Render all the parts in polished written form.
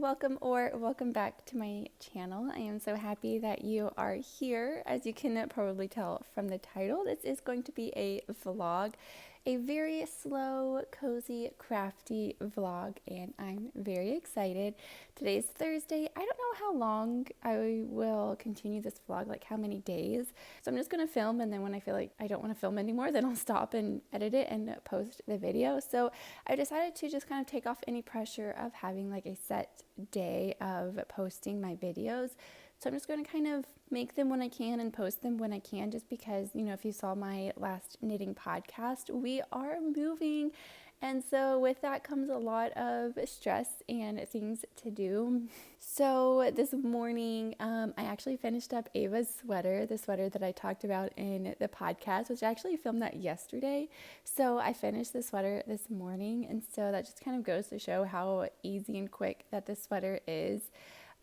welcome back to my channel. I am so happy that you are here. As you can probably tell from the title, this is going to be a vlog, a very slow, cozy, crafty vlog, and I'm very excited. Today's Thursday. I don't know how long I will continue this vlog, like how many days. So I'm just going to film, and then when I feel like I don't want to film anymore, then I'll stop and edit it and post the video. So I decided to just kind of take off any pressure of having like a set day of posting my videos. So I'm just going to kind of make them when I can and post them when I can, just because, if you saw my last knitting podcast, we are moving. And so with that comes a lot of stress and things to do. So this morning, I actually finished up Ava's sweater, the sweater that I talked about in the podcast, which I actually filmed that yesterday. So I finished the sweater this morning. And so that just kind of goes to show how easy and quick that this sweater is.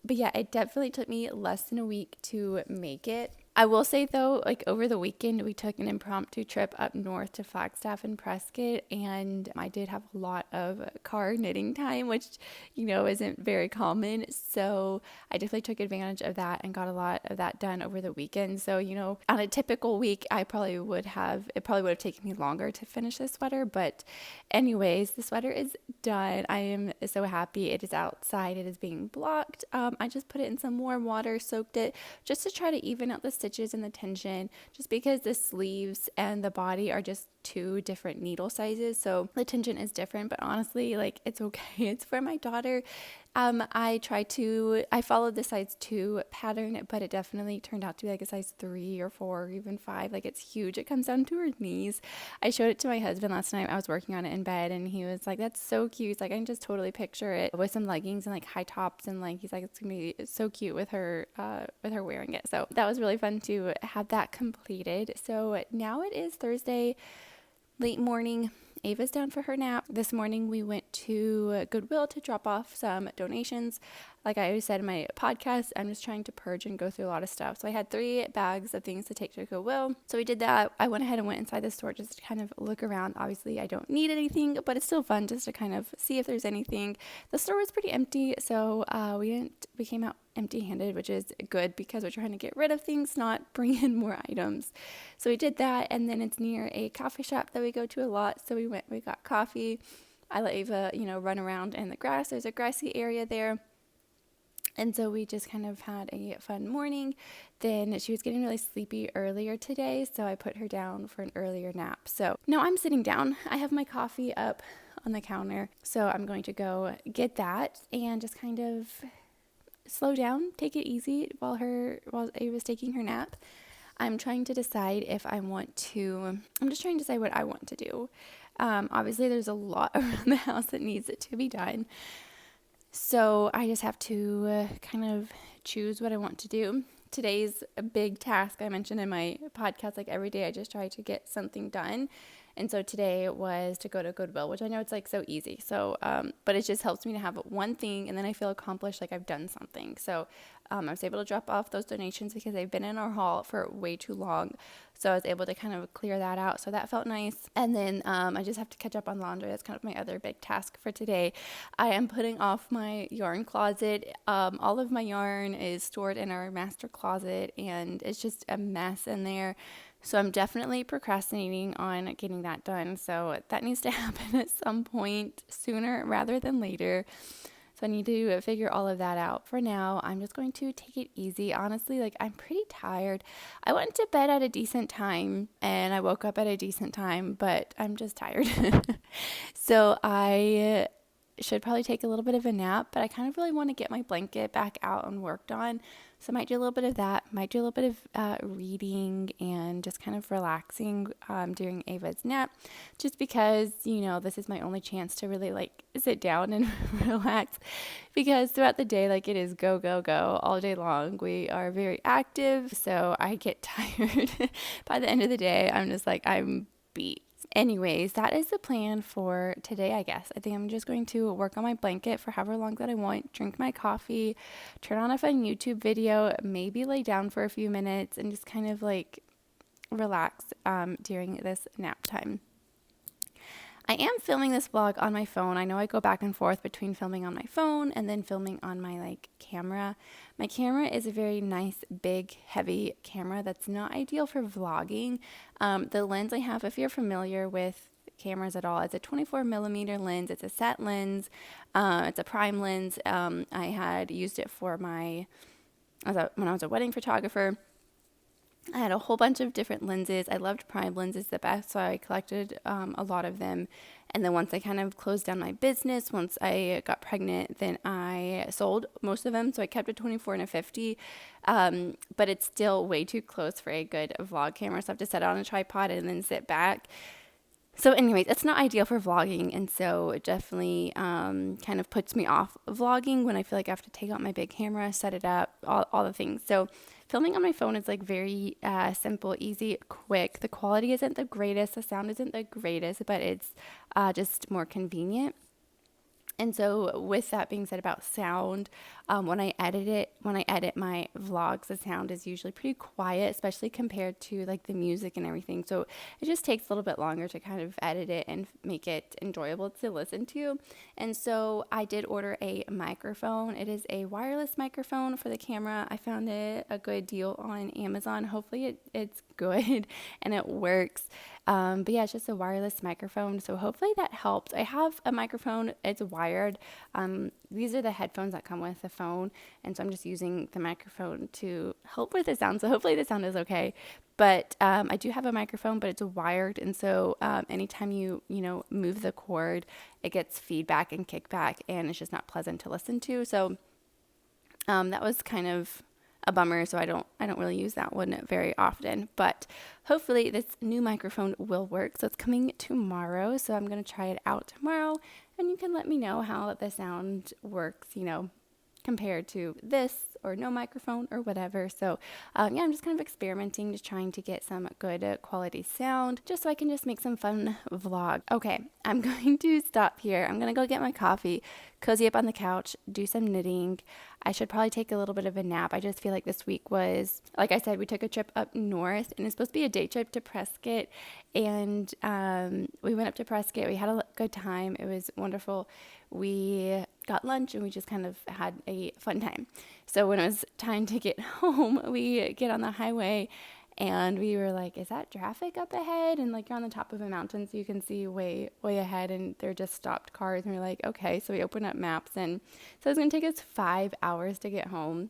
But yeah, it definitely took me less than a week to make it. I will say though, like over the weekend, we took an impromptu trip up north to Flagstaff and Prescott, and I did have a lot of car knitting time, which, isn't very common. So I definitely took advantage of that and got a lot of that done over the weekend. So, on a typical week, it probably would have taken me longer to finish this sweater. But anyways, the sweater is done. I am so happy. It is outside. It is being blocked. I just put it in some warm water, soaked it just to try to even out the stitches and the tension, just because the sleeves and the body are just two different needle sizes, so the tension is different. But honestly, like, it's okay. It's for my daughter. I followed the size 2 pattern, but it definitely turned out to be like a size 3 or 4 or even 5. Like, it's huge. It comes down to her knees. I showed it to my husband last night. I was working on it in bed, and he was like, that's so cute. He's like, I can just totally picture it with some leggings and like high tops, and like, he's like, it's gonna be so cute with her wearing it. So that was really fun to have that completed. So now it is Thursday, late morning. Ava's down for her nap. This morning we went to Goodwill to drop off some donations. Like I always said in my podcast, I'm just trying to purge and go through a lot of stuff. So I had 3 bags of things to take to Goodwill. So we did that. I went ahead and went inside the store just to kind of look around. Obviously, I don't need anything, but it's still fun just to kind of see if there's anything. The store was pretty empty, so we came out empty-handed, which is good because we're trying to get rid of things, not bring in more items. So we did that, and then it's near a coffee shop that we go to a lot. So we got coffee. I let Ava, run around in the grass. There's a grassy area there. And so we just kind of had a fun morning. Then she was getting really sleepy earlier today, so I put her down for an earlier nap. So now I'm sitting down. I have my coffee up on the counter, so I'm going to go get that and just kind of slow down, take it easy while Ava's taking her nap. I'm trying to decide I'm just trying to decide what I want to do. Obviously, there's a lot around the house that needs to be done. So I just have to kind of choose what I want to do. Today's a big task. I mentioned in my podcast, like every day I just try to get something done. And so today was to go to Goodwill, which I know it's like so easy. So, but it just helps me to have one thing, and then I feel accomplished, like I've done something. So I was able to drop off those donations because they've been in our haul for way too long. So I was able to kind of clear that out. So that felt nice. And then I just have to catch up on laundry. That's kind of my other big task for today. I am putting off my yarn closet. All of my yarn is stored in our master closet, and it's just a mess in there. So I'm definitely procrastinating on getting that done. So that needs to happen at some point sooner rather than later. So I need to figure all of that out. For now, I'm just going to take it easy. Honestly, like, I'm pretty tired. I went to bed at a decent time and I woke up at a decent time, but I'm just tired. So I should probably take a little bit of a nap, but I kind of really want to get my blanket back out and worked on. So I might do a little bit of that, might do a little bit of reading and just kind of relaxing during Ava's nap, just because, this is my only chance to really like sit down and relax, because throughout the day, like, it is go, go, go all day long. We are very active, so I get tired. By the end of the day, I'm just like, I'm beat. Anyways, that is the plan for today, I guess. I think I'm just going to work on my blanket for however long that I want, drink my coffee, turn on a fun YouTube video, maybe lay down for a few minutes and just kind of like relax during this nap time. I am filming this vlog on my phone. I know I go back and forth between filming on my phone and then filming on my camera. My camera is a very nice, big, heavy camera that's not ideal for vlogging. The lens I have, if you're familiar with cameras at all, it's a 24 millimeter lens. It's a set lens. It's a prime lens. I had used it for when I was a wedding photographer. I had a whole bunch of different lenses. I loved prime lenses the best, so I collected a lot of them. And then once I kind of closed down my business, once I got pregnant, then I sold most of them. So I kept a 24 and a 50, but it's still way too close for a good vlog camera. So I have to set it on a tripod and then sit back. So anyways, it's not ideal for vlogging, and so it definitely kind of puts me off vlogging when I feel like I have to take out my big camera, set it up, all the things. So filming on my phone is very simple, easy, quick. The quality isn't the greatest, the sound isn't the greatest, but it's just more convenient. And so with that being said about sound, when I edit my vlogs, the sound is usually pretty quiet, especially compared to the music and everything. So it just takes a little bit longer to kind of edit it and make it enjoyable to listen to. And so I did order a microphone. It is a wireless microphone for the camera. I found it a good deal on Amazon. Hopefully it's good and it works. But yeah, it's just a wireless microphone. So hopefully that helps. I have a microphone. It's wired. These are the headphones that come with the phone. And so I'm just using the microphone to help with the sound. So hopefully the sound is okay. But I do have a microphone, but it's wired. And so anytime you move the cord, it gets feedback and kickback, and it's just not pleasant to listen to. So that was kind of a bummer, so I don't really use that one very often, but hopefully this new microphone will work. So it's coming tomorrow, so I'm going to try it out tomorrow, and you can let me know how the sound works, compared to this or no microphone or whatever. So yeah, I'm just kind of experimenting, just trying to get some good quality sound, just so I can just make some fun vlog. Okay, I'm going to stop here. I'm going to go get my coffee, cozy up on the couch, do some knitting. I should probably take a little bit of a nap. I just feel like this week was, like I said, we took a trip up north, and it's supposed to be a day trip to Prescott, and we went up to Prescott. We had a good time. It was wonderful. We got lunch and we just kind of had a fun time. So when it was time to get home, we get on the highway and we were like, is that traffic up ahead? And you're on the top of a mountain, so you can see way ahead, and they're just stopped cars. And we're like, okay. So we opened up maps, and so it's going to take us 5 hours to get home.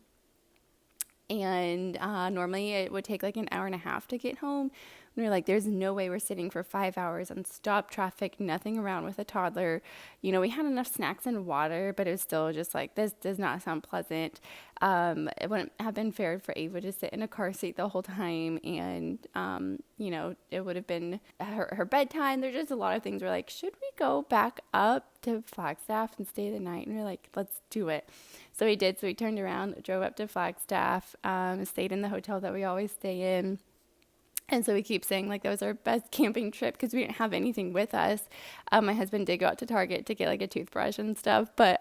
And normally it would take an hour and a half to get home. And we're like, there's no way we're sitting for 5 hours on stop traffic, nothing around with a toddler. We had enough snacks and water, but it was still just this does not sound pleasant. It wouldn't have been fair for Ava to sit in a car seat the whole time. And, it would have been her bedtime. There's just a lot of things. We're like, should we go back up to Flagstaff and stay the night? And we're like, let's do it. So we did. So we turned around, drove up to Flagstaff, stayed in the hotel that we always stay in. And so we keep saying that was our best camping trip because we didn't have anything with us. My husband did go out to Target to get a toothbrush and stuff, but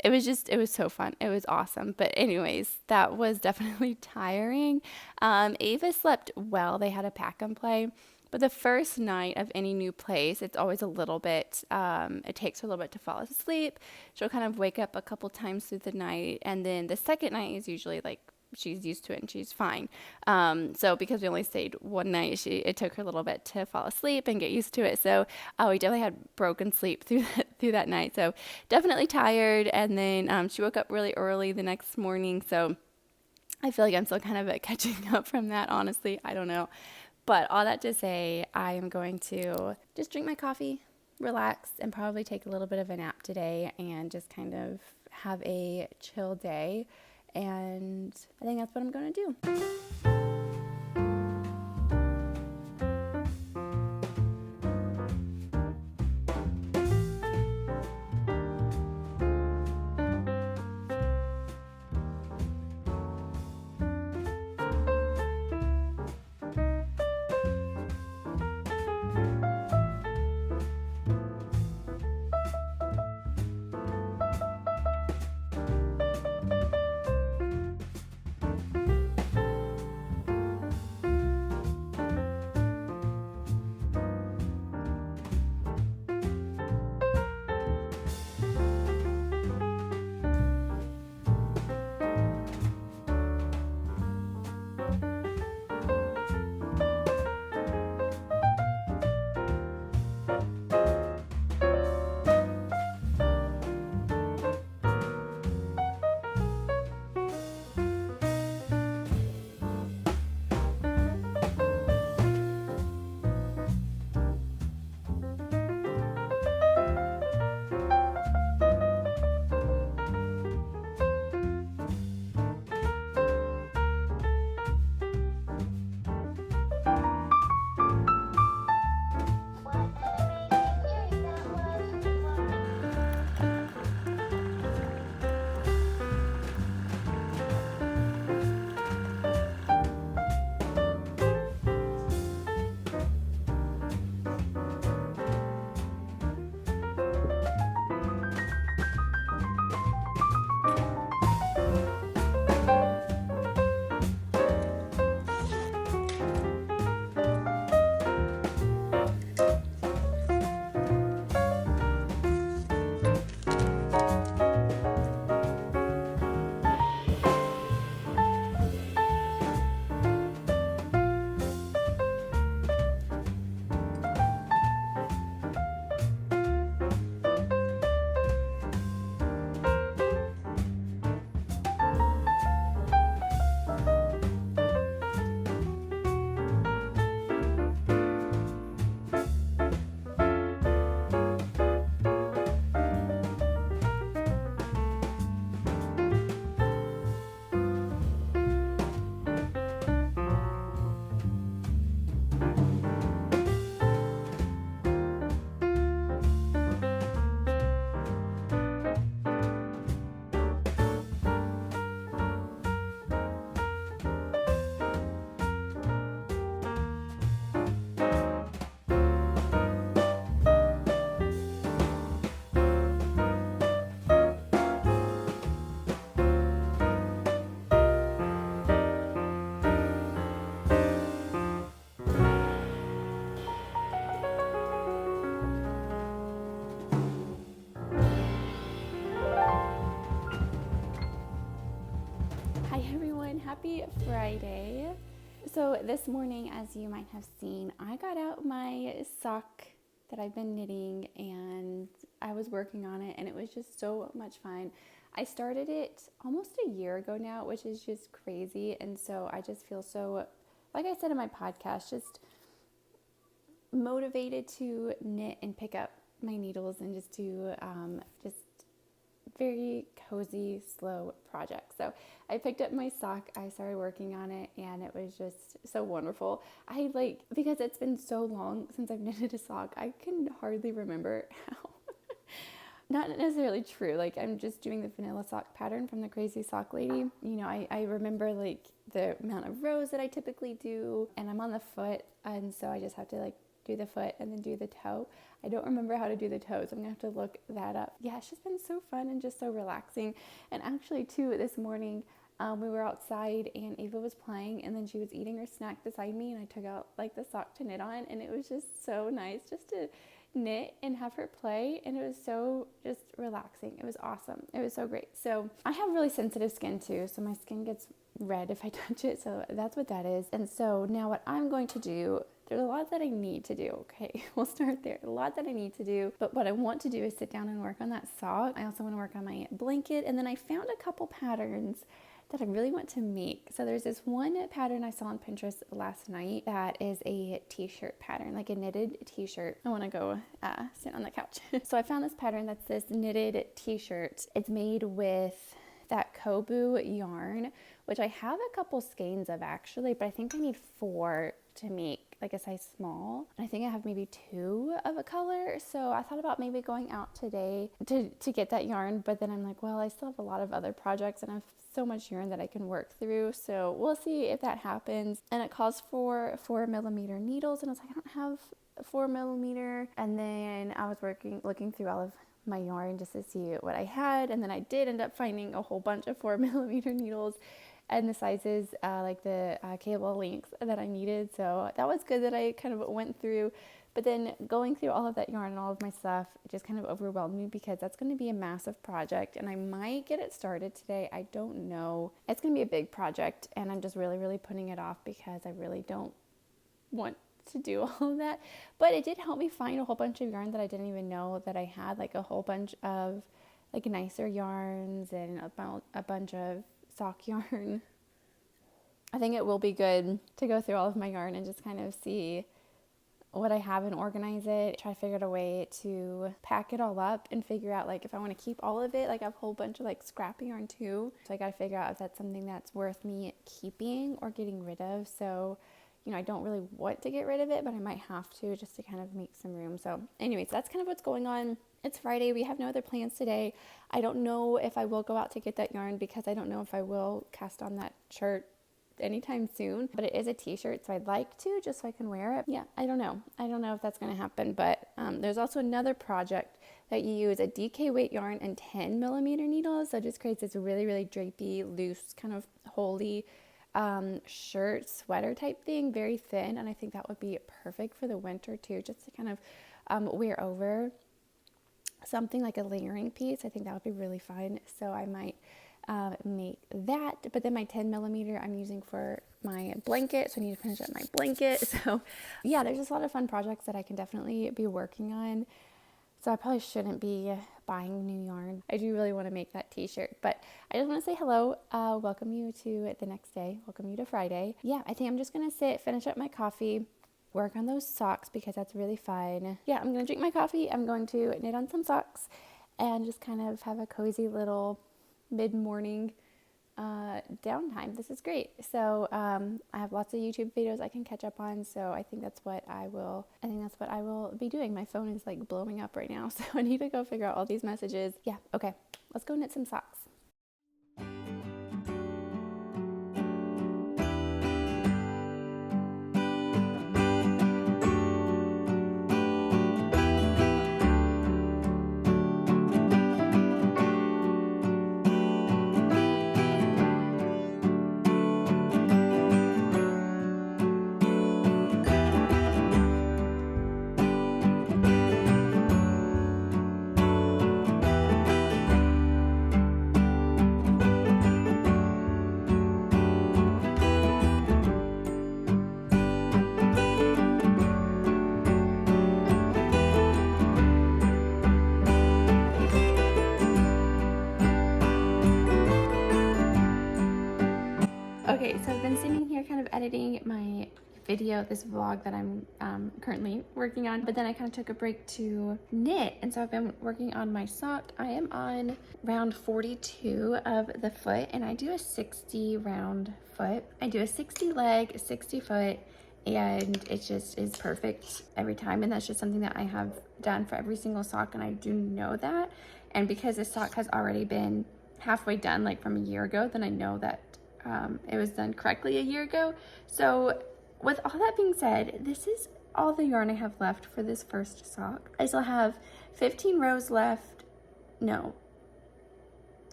it was so fun. It was awesome. But anyways, that was definitely tiring. Ava slept well. They had a pack and play. But the first night of any new place, it's always a little bit, it takes her a little bit to fall asleep. She'll kind of wake up a couple times through the night. And then the second night is usually she's used to it and she's fine. So because we only stayed one night, it took her a little bit to fall asleep and get used to it. So we definitely had broken sleep through that night. So definitely tired. And then she woke up really early the next morning. So I feel like I'm still kind of catching up from that, honestly. I don't know. But all that to say, I am going to just drink my coffee, relax, and probably take a little bit of a nap today and just kind of have a chill day. And I think that's what I'm going to do. Happy Friday. So this morning, as you might have seen, I got out my sock that I've been knitting and I was working on it, and it was just so much fun. I started it almost a year ago now, which is just crazy. And so I just feel so, like I said in my podcast, just motivated to knit and pick up my needles and just do just very cozy, slow project. So I picked up my sock, I started working on it, and it was just so wonderful. Because it's been so long since I've knitted a sock, I can hardly remember how. Not necessarily true, like I'm just doing the vanilla sock pattern from the Crazy Sock Lady. You know, I remember like the amount of rows that I typically do, and I'm on the foot, and so I just have to like do the foot and then do the toe. I don't remember how to do the toes. I'm gonna have to look that up. Yeah, it's just been so fun and just so relaxing. And actually too, this morning we were outside and Ava was playing, and then she was eating her snack beside me, and I took out like the sock to knit on, and it was just so nice just to knit and have her play, and it was so just relaxing. It was awesome. It was so great. So I have really sensitive skin too, so my skin gets red if I touch it, so that's what that is. And so now what I'm going to do, there's a lot that I need to do, okay? We'll start there. A lot that I need to do, but what I want to do is sit down and work on that sock. I also want to work on my blanket, and then I found a couple patterns that I really want to make. So there's this one pattern I saw on Pinterest last night that is a t-shirt pattern, like a knitted t-shirt. I want to go sit on the couch. So I found this pattern that's this knitted t-shirt. It's made with that Kobu yarn, which I have a couple skeins of actually, but I think I need 4 to make like a size small. And I think I have maybe 2 of a color. So I thought about maybe going out today to get that yarn, but then I'm like, well, I still have a lot of other projects and I have so much yarn that I can work through. So we'll see if that happens. And it calls for 4mm needles. And I was like, I don't have 4mm. And then I was looking through all of my yarn just to see what I had. And then I did end up finding a whole bunch of 4mm needles and the sizes, like the cable lengths that I needed. So that was good that I kind of went through. But then going through all of that yarn and all of my stuff, it just kind of overwhelmed me because that's going to be a massive project, and I might get it started today. I don't know. It's going to be a big project, and I'm just really, really putting it off because I really don't want to do all of that. But it did help me find a whole bunch of yarn that I didn't even know that I had, like a whole bunch of like nicer yarns and a bunch of sock yarn. I think it will be good to go through all of my yarn and just kind of see what I have and organize it, try to figure out a way to pack it all up and figure out like if I want to keep all of it. Like I have a whole bunch of like scrap yarn too, so I got to figure out if that's something that's worth me keeping or getting rid of. So you know, I don't really want to get rid of it, but I might have to just to kind of make some room. So anyways, that's kind of what's going on. It's Friday. We have no other plans today. I don't know if I will go out to get that yarn because I don't know if I will cast on that shirt anytime soon, but it is a t-shirt, so I'd like to, just so I can wear it. Yeah, I don't know if that's going to happen, but there's also another project that you use a DK weight yarn and 10mm needles, so it just creates this really, really drapey, loose, kind of holey shirt, sweater type thing, very thin, and I think that would be perfect for the winter too, just to kind of wear over something like a layering piece. I think that would be really fun, so I might make that. But then my 10mm I'm using for my blanket, so I need to finish up my blanket. So yeah, there's just a lot of fun projects that I can definitely be working on. So I probably shouldn't be buying new yarn. I do really want to make that t-shirt, but I just want to say hello, welcome you to the next day, welcome you to Friday. Yeah, I think I'm just gonna sit, finish up my coffee, work on those socks because that's really fun. Yeah, I'm gonna drink my coffee, I'm going to knit on some socks and just kind of have a cozy little mid-morning downtime. This is great. So I have lots of YouTube videos I can catch up on, so I think that's what I will be doing. My phone is like blowing up right now, so I need to go figure out all these messages. Yeah, okay, let's go knit some socks. editing my video, this vlog that I'm currently working on, but then I kind of took a break to knit, and so I've been working on my sock. I am on round 42 of the foot, and I do a 60 round foot. I do a 60 leg, 60 foot, and it just is perfect every time, and that's just something that I have done for every single sock, and I do know that. And because this sock has already been halfway done, like from a year ago, then I know that it was done correctly a year ago. So with all that being said, this is all the yarn I have left for this first sock. I still have 15 rows left. No,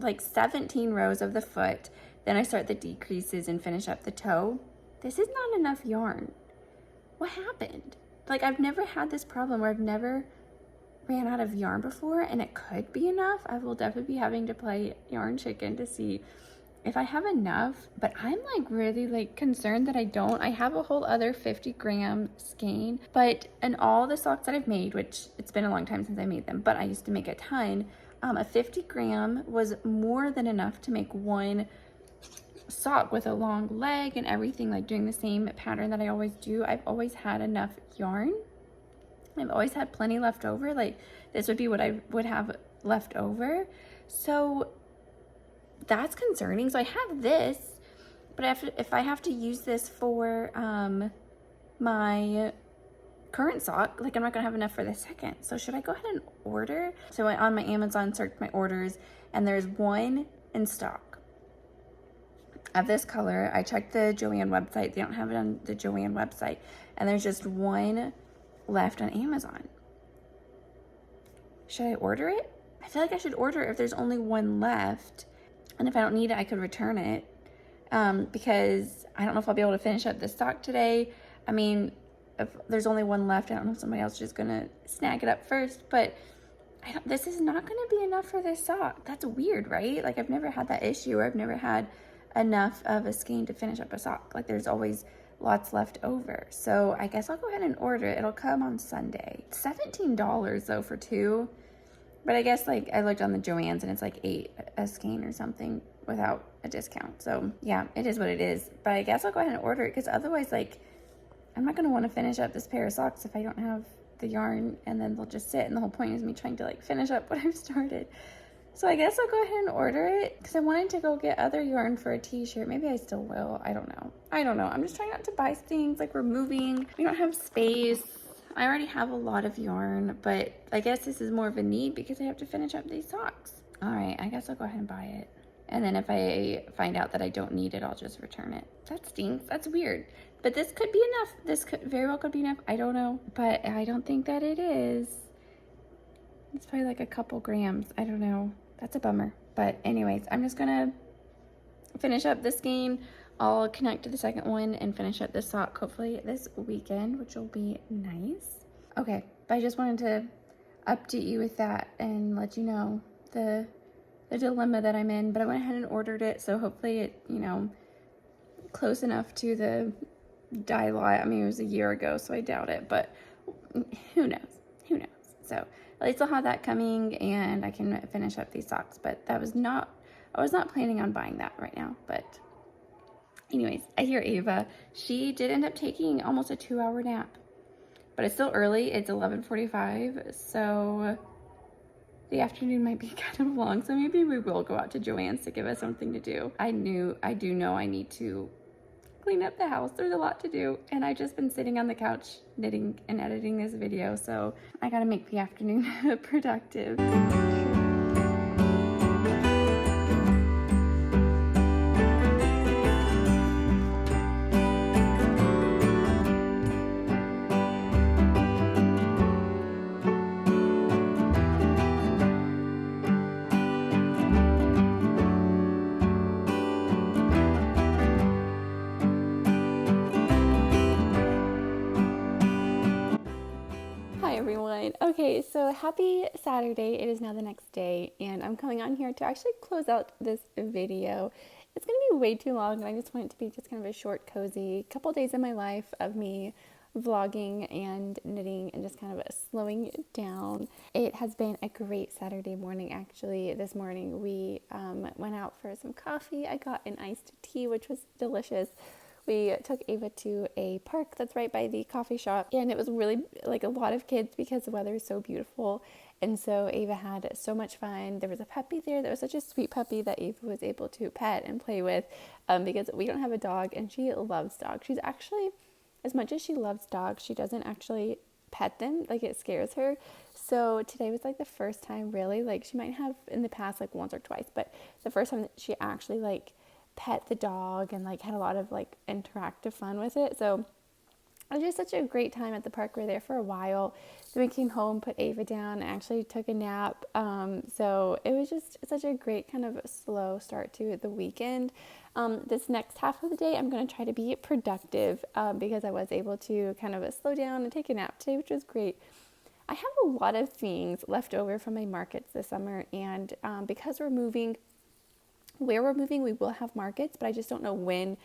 like 17 rows of the foot. Then I start the decreases and finish up the toe. This is not enough yarn. What happened? Like, I've never had this problem where I've never ran out of yarn before, and it could be enough. I will definitely be having to play yarn chicken to see if I have enough, but I'm like really like concerned that I don't. I have a whole other 50-gram skein, but in all the socks that I've made, which it's been a long time since I made them, but I used to make a ton, a 50-gram was more than enough to make one sock with a long leg and everything, like doing the same pattern that I always do. I've always had enough yarn. I've always had plenty left over. Like, this would be what I would have left over. So that's concerning. So I have this, but if I have to use this for my current sock, like, I'm not gonna have enough for the second. So should I go ahead and order? So I went on my Amazon, searched my orders, and there's one in stock of this color. I checked the Joann website. They don't have it on the Joann website, and there's just one left on Amazon. Should I order it? I feel like I should order it if there's only one left. And if I don't need it, I could return it, because I don't know if I'll be able to finish up this sock today. I mean, if there's only one left, I don't know if somebody else is just gonna snag it up first, but this is not gonna be enough for this sock. That's weird, right? Like, I've never had that issue, or I've never had enough of a skein to finish up a sock. Like, there's always lots left over. So I guess I'll go ahead and order it. It'll come on Sunday. $17 though for two. But I guess, like, I looked on the Joann's and it's like $8 a skein or something without a discount. So yeah, it is what it is. But I guess I'll go ahead and order it, because otherwise, like, I'm not gonna want to finish up this pair of socks if I don't have the yarn, and then they'll just sit, and the whole point is me trying to like finish up what I've started. So I guess I'll go ahead and order it, because I wanted to go get other yarn for a t-shirt. Maybe I still will. I don't know. I'm just trying not to buy things. Like, we're moving. We don't have space. I already have a lot of yarn, but I guess this is more of a need because I have to finish up these socks. All right, I guess I'll go ahead and buy it. And then if I find out that I don't need it, I'll just return it. That stinks. That's weird. But this could be enough. This could very well could be enough. I don't know. But I don't think that it is. It's probably like a couple grams. I don't know. That's a bummer. But anyways, I'm just gonna finish up this skein. I'll connect to the second one and finish up this sock hopefully this weekend, which will be nice. Okay, but I just wanted to update you with that and let you know the dilemma that I'm in. But I went ahead and ordered it, so hopefully it, you know, close enough to the dye lot. I mean, it was a year ago, so I doubt it, but who knows? Who knows? So at least I'll have that coming and I can finish up these socks. But I was not planning on buying that right now. But anyways, I hear Ava. She did end up taking almost a 2-hour nap, but it's still early. It's 11:45, so the afternoon might be kind of long. So maybe we will go out to Joann's to give us something to do. I do know I need to clean up the house. There's a lot to do, and I've just been sitting on the couch knitting and editing this video, so I gotta make the afternoon productive. Okay, so happy Saturday. It is now the next day, and I'm coming on here to actually close out this video. It's going to be way too long, and I just want it to be just kind of a short, cozy couple days in my life of me vlogging and knitting and just kind of slowing down. It has been a great Saturday morning, actually. This morning we went out for some coffee. I got an iced tea, which was delicious, we took Ava to a park that's right by the coffee shop, and it was really like a lot of kids because the weather is so beautiful. And so Ava had so much fun. There was a puppy there that was such a sweet puppy that Ava was able to pet and play with, because we don't have a dog, and she loves dogs. She's actually, as much as she loves dogs, she doesn't actually pet them. Like, it scares her. So today was like the first time, really, like she might have in the past like once or twice, but the first time that she actually like pet the dog and like had a lot of like interactive fun with it. So it was just such a great time at the park. We were there for a while. Then we came home, put Ava down, and actually took a nap. So it was just such a great kind of slow start to the weekend. This next half of the day, I'm going to try to be productive, because I was able to kind of slow down and take a nap today, which was great. I have a lot of things left over from my markets this summer, and because we're moving, we will have markets, but I just don't know when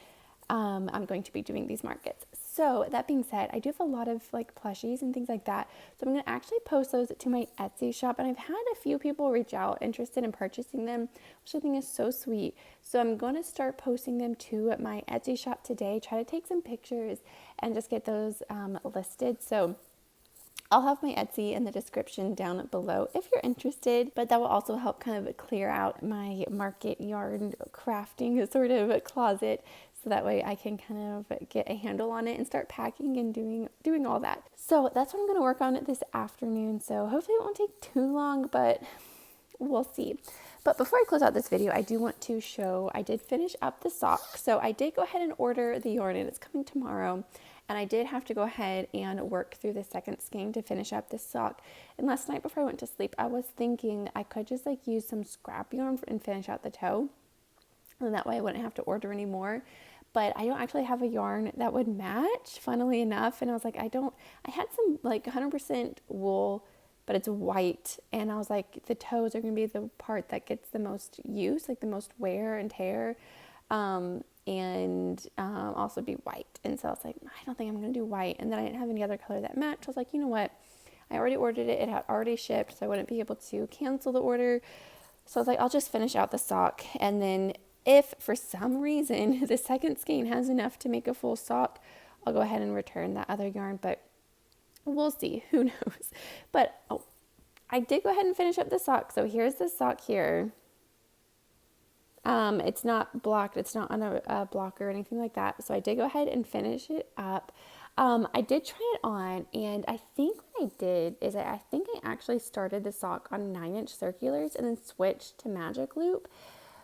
I'm going to be doing these markets. So that being said, I do have a lot of like plushies and things like that. So I'm going to actually post those to my Etsy shop. And I've had a few people reach out interested in purchasing them, which I think is so sweet. So I'm going to start posting them to my Etsy shop today, try to take some pictures and just get those listed. So I'll have my Etsy in the description down below if you're interested, but that will also help kind of clear out my market yarn crafting sort of closet, so that way I can kind of get a handle on it and start packing and doing all that. So that's what I'm going to work on this afternoon. So hopefully it won't take too long, but we'll see. But before I close out this video, I do want to show, I did finish up the sock. So I did go ahead and order the yarn, and it's coming tomorrow. And I did have to go ahead and work through the second skein to finish up this sock. And last night before I went to sleep, I was thinking I could just like use some scrap yarn and finish out the toe. And that way I wouldn't have to order any more. But I don't actually have a yarn that would match, funnily enough. And I was like, I had some like 100% wool, but it's white. And I was like, the toes are going to be the part that gets the most use, like the most wear and tear. And also be white. And so I was like, I don't think I'm going to do white. And then I didn't have any other color that matched. I was like, you know what? I already ordered it. It had already shipped, so I wouldn't be able to cancel the order. So I was like, I'll just finish out the sock. And then if for some reason the second skein has enough to make a full sock, I'll go ahead and return that other yarn. But we'll see. Who knows? But I did go ahead and finish up the sock. So here's the sock here. It's not blocked. It's not on a blocker or anything like that. So I did go ahead and finish it up. I did try it on, and I think what I did is I think I actually started the sock on 9-inch circulars and then switched to magic loop.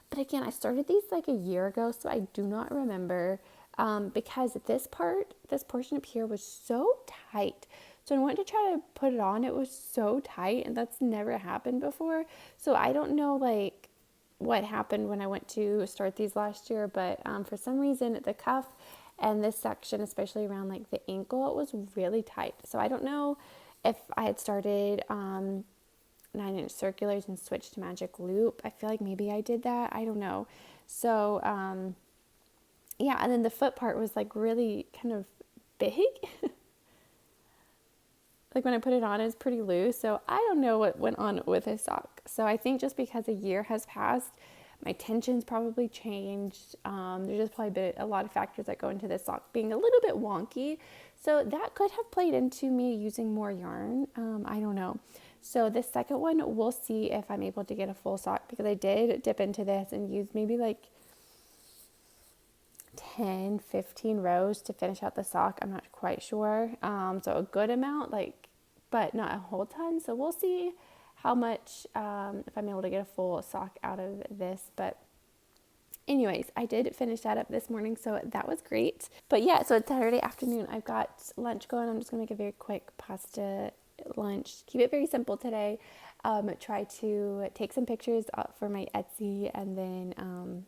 But again, I started these like a year ago, so I do not remember, because this portion up here was so tight. So when I went to try to put it on, it was so tight, and that's never happened before. So I don't know like what happened when I went to start these last year, but for some reason the cuff and this section, especially around like the ankle, it was really tight. So I don't know if I had started 9-inch circulars and switched to magic loop. I feel like maybe I did that. I don't know. So yeah, and then the foot part was like really kind of big. Like when I put it on, it's pretty loose. So I don't know what went on with this sock. So I think just because a year has passed, my tension's probably changed. There's just probably a lot of factors that go into this sock being a little bit wonky. So that could have played into me using more yarn. I don't know. So this second one, we'll see if I'm able to get a full sock, because I did dip into this and use maybe like 10, 15 rows to finish out the sock. I'm not quite sure. So a good amount, but not a whole ton. So we'll see how much, if I'm able to get a full sock out of this. But anyways, I did finish that up this morning, so that was great. But yeah, so it's Saturday afternoon. I've got lunch going. I'm just gonna make a very quick pasta lunch. Keep it very simple today. Try to take some pictures for my Etsy, and then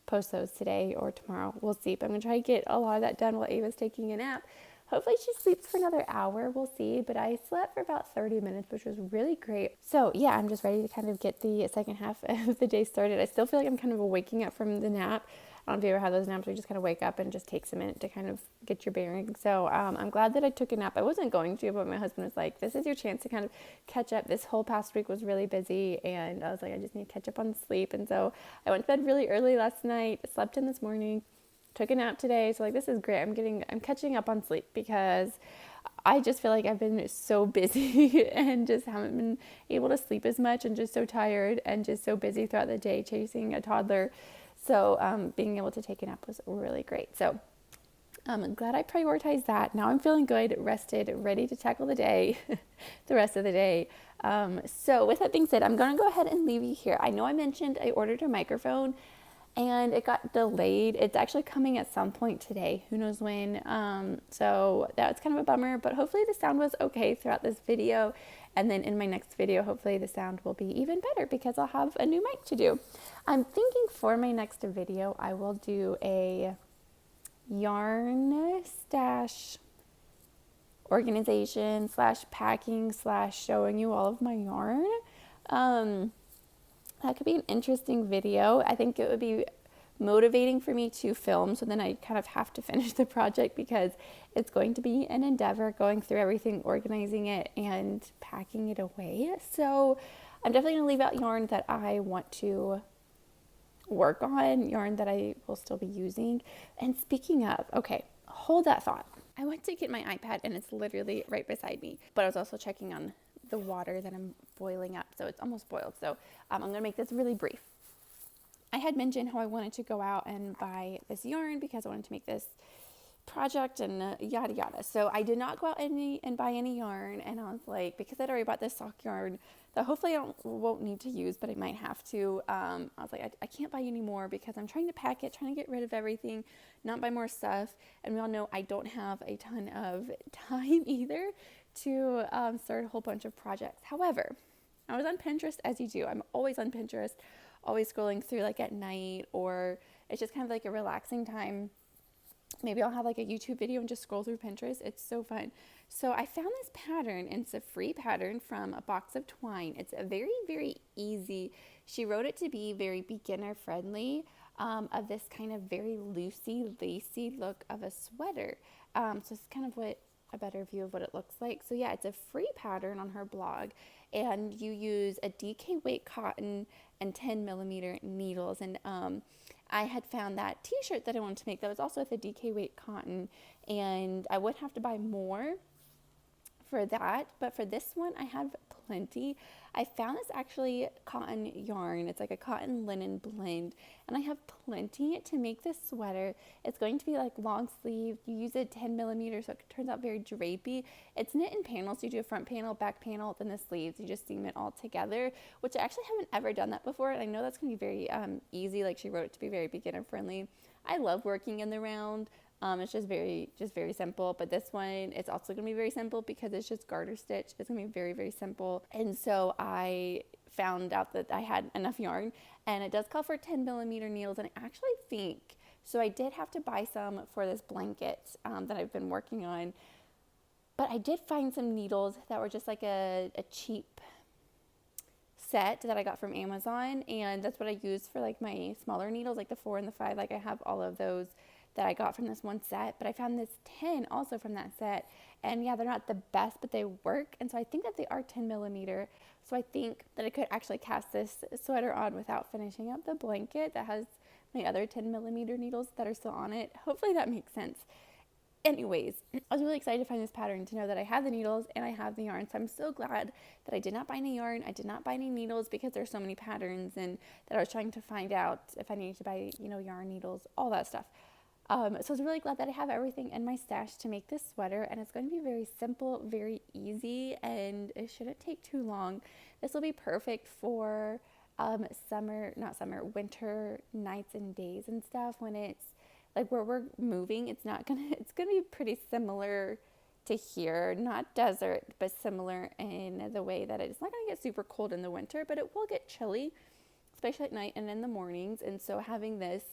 post those today or tomorrow. We'll see. But I'm going to try to get a lot of that done while Ava's taking a nap. Hopefully she sleeps for another hour. We'll see. But I slept for about 30 minutes, which was really great. So yeah, I'm just ready to kind of get the second half of the day started. I still feel like I'm kind of waking up from the nap. I don't know if you ever had those naps where you just kind of wake up and it just takes a minute to kind of get your bearings. So I'm glad that I took a nap. I wasn't going to, but my husband was like, this is your chance to kind of catch up. This whole past week was really busy, and I was like, I just need to catch up on sleep. And so I went to bed really early last night, slept in this morning, took a nap today. So like, this is great. I'm catching up on sleep because I just feel like I've been so busy and just haven't been able to sleep as much, and just so tired and just so busy throughout the day chasing a toddler. So being able to take a nap was really great. So I'm glad I prioritized that. Now I'm feeling good, rested, ready to tackle the day, the rest of the day. So with that being said, I'm going to go ahead and leave you here. I know I mentioned I ordered a microphone and it got delayed. It's actually coming at some point today. Who knows when? So that's kind of a bummer, but hopefully the sound was okay throughout this video. And then in my next video, hopefully the sound will be even better because I'll have a new mic to do. I'm thinking for my next video, I will do a yarn stash organization / packing / showing you all of my yarn. That could be an interesting video. I think it would be motivating for me to film, so then I kind of have to finish the project because it's going to be an endeavor going through everything, organizing it, and packing it away. So I'm definitely going to leave out yarn that I want to work on, yarn that I will still be using. And speaking of, okay, hold that thought. I went to get my iPad and it's literally right beside me, but I was also checking on the water that I'm boiling up, so it's almost boiled. So I'm going to make this really brief. I had mentioned how I wanted to go out and buy this yarn because I wanted to make this project and yada yada. So I did not go out and buy any yarn, and I was like, because I'd already bought this sock yarn that hopefully I won't need to use, but I might have to. I was like, I can't buy any more because I'm trying to pack it, trying to get rid of everything, not buy more stuff. And we all know I don't have a ton of time either to start a whole bunch of projects. However, I was on Pinterest, as you do. I'm always on Pinterest, always scrolling through like at night, or it's just kind of like a relaxing time. Maybe I'll have like a YouTube video and just scroll through Pinterest. It's so fun. So I found this pattern, and it's a free pattern from A Box of Twine. It's a very, very easy. She wrote it to be very beginner friendly, of this kind of very loosey, lacy look of a sweater. So it's kind of what a better view of what it looks like. So yeah, it's a free pattern on her blog, and you use a DK weight cotton and 10 millimeter needles. And I had found that t-shirt that I wanted to make that was also with a DK weight cotton, and I would have to buy more for that, but for this one I have plenty. I found this actually cotton yarn. It's like a cotton linen blend, and I have plenty to make this sweater. It's going to be like long sleeve. You use a 10 millimeter, so it turns out very drapey. It's knit in panels. You do a front panel, back panel, then the sleeves. You just seam it all together, which I actually haven't ever done that before, and I know that's going to be very easy. Like, she wrote it to be very beginner friendly. I love working in the round. It's just very simple. But this one, it's also going to be very simple because it's just garter stitch. It's going to be very, very simple. And so I found out that I had enough yarn, and it does call for 10 millimeter needles. And I actually think, so I did have to buy some for this blanket that I've been working on. But I did find some needles that were just like a cheap set that I got from Amazon. And that's what I use for like my smaller needles, like the 4 and the 5. Like, I have all of those that I got from this one set, but I found this 10 also from that set, and yeah, they're not the best, but they work. And so I think that they are 10 millimeter. So I think that I could actually cast this sweater on without finishing up the blanket that has my other 10 millimeter needles that are still on it. Hopefully that makes sense. Anyways, I was really excited to find this pattern, to know that I have the needles and I have the yarn. So I'm so glad that I did not buy any yarn. I did not buy any needles because there's so many patterns, and that I was trying to find out if I needed to buy, yarn, needles, all that stuff. So I was really glad that I have everything in my stash to make this sweater, and it's going to be very simple, very easy, and it shouldn't take too long. This will be perfect for winter nights and days and stuff, when it's like where we're moving. It's going to be pretty similar to here, not desert, but similar in the way that it's not going to get super cold in the winter, but it will get chilly, especially at night and in the mornings. And so having this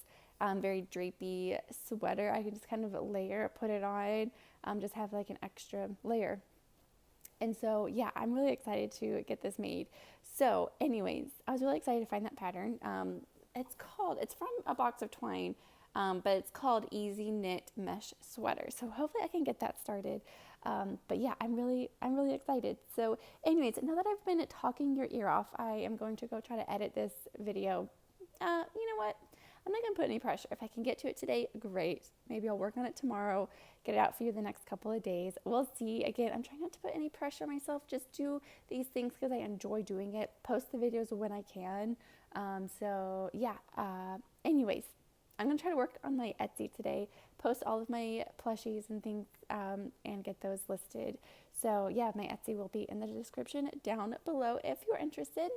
very drapey sweater, I can just kind of layer, put it on, just have like an extra layer. And so, yeah, I'm really excited to get this made. So anyways, I was really excited to find that pattern. It's from A Box of Twine, but it's called Easy Knit Mesh Sweater. So hopefully I can get that started. But yeah, I'm really excited. So anyways, now that I've been talking your ear off, I am going to go try to edit this video. You know what? I'm not going to put any pressure. If I can get to it today, great. Maybe I'll work on it tomorrow, get it out for you the next couple of days. We'll see. Again, I'm trying not to put any pressure on myself. Just do these things because I enjoy doing it. Post the videos when I can. Anyways, I'm going to try to work on my Etsy today, post all of my plushies and things, and get those listed. So yeah, my Etsy will be in the description down below if you're interested.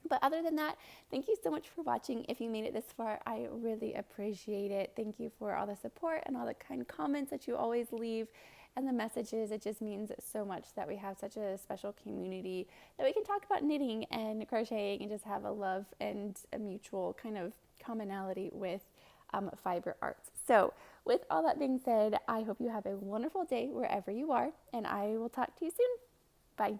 But other than that, thank you so much for watching. If you made it this far, I really appreciate it. Thank you for all the support and all the kind comments that you always leave and the messages. It just means so much that we have such a special community that we can talk about knitting and crocheting and just have a love and a mutual kind of commonality with fiber arts. So with all that being said, I hope you have a wonderful day wherever you are, and I will talk to you soon. Bye.